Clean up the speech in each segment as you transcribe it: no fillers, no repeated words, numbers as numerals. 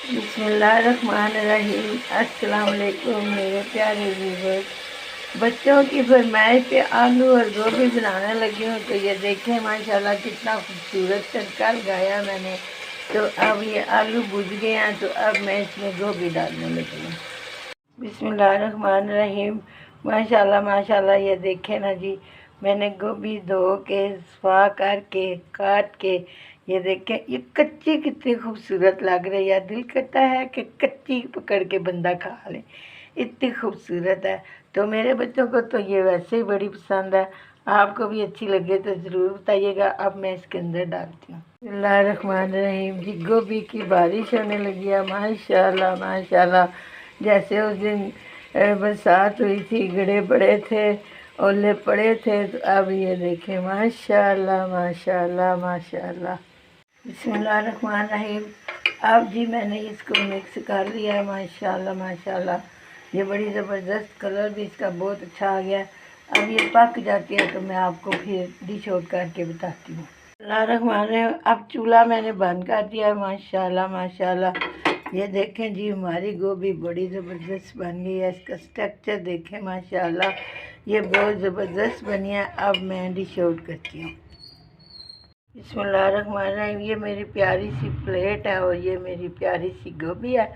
बिस्मिल्लाहिर्रहमानिर्रहीम। अस्सलाम वालेकुम मेरे प्यारे व्यूअर्स। बच्चों की फरमाइश पे आलू और गोभी बनाने लगी हूँ। तो ये देखें माशाल्लाह कितना खूबसूरत तड़का लगाया मैंने। तो अब ये आलू भुज गए हैं, तो अब मैं इसमें गोभी डालने लगी हूँ। बिस्मिल्लाहिर्रहमानिर्रहीम। माशाल्लाह माशाल्लाह, ये देखें ना जी, मैंने गोभी धो के सफा करके काट के, ये देखें ये कच्ची कितनी खूबसूरत लग रही है। दिल करता है कि कच्ची पकड़ के बंदा खा ले, इतनी खूबसूरत है। तो मेरे बच्चों को तो ये वैसे ही बड़ी पसंद है। आपको भी अच्छी लगे तो ज़रूर बताइएगा। अब मैं इसके अंदर डालती हूँ। बिस्मिल्लाहिर्रहमानिर्रहीम जी, गोभी की बारिश होने लगी है माशाल्लाह माशाल्लाह। जैसे उस दिन बरसात हुई थी, गड़े पड़े थे, ओले पड़े थे, तो अब ये देखें माशाल्लाह माशाल्लाह माशाल्लाह। बिस्मिल्लाहिर्रहमानिर्रहीम। अब जी मैंने इसको मिक्स कर लिया है माशाल्लाह माशाल्लाह। ये बड़ी ज़बरदस्त कलर भी इसका बहुत अच्छा आ गया। अब ये पक जाती है तो मैं आपको फिर डिश आउट करके बताती हूँ। बिस्मिल्लाहिर्रहमानिर्रहीम। अब चूल्हा मैंने बंद कर दिया है माशाल्लाह माशाल्लाह। ये देखें जी, हमारी गोभी बड़ी ज़बरदस्त बन गई है। इसका स्ट्रक्चर देखें माशाल्लाह, ये बहुत ज़बरदस्त बनी है। अब मैं डिश आउट करती हूँ। बिस्मिल्लाहिर्रहमानिर्रहीम। ये मेरी प्यारी सी प्लेट है और ये मेरी प्यारी सी गोभी है।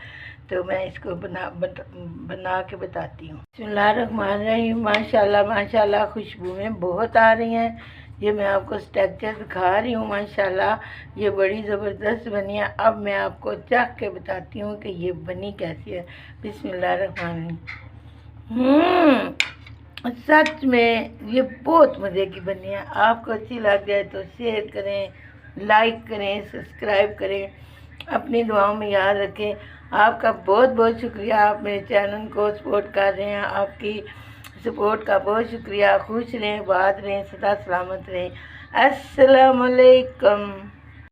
तो मैं इसको बना के बताती हूँ। बिस्मिल्लाहिर्रहमानिर्रहीम। माशाल्लाह माशाल्लाह, खुशबुएँ बहुत आ रही हैं। ये मैं आपको स्ट्रक्चर दिखा रही हूँ माशाल्लाह, ये बड़ी ज़बरदस्त बनी है। अब मैं आपको चख के बताती हूँ कि ये बनी कैसी है। बिस्मिल्लाहिर्रहमानिर्रहीम। सच में ये बहुत मज़े की बनी है। आपको अच्छी लग जाए तो शेयर करें, लाइक करें, सब्सक्राइब करें, अपनी दुआओं में याद रखें। आपका बहुत बहुत शुक्रिया, आप मेरे चैनल को सपोर्ट कर रहे हैं। आपकी सपोर्ट का बहुत शुक्रिया। खुश रहें, आबाद रहें, सदा सलामत रहें। अस्सलाम वालेकुम।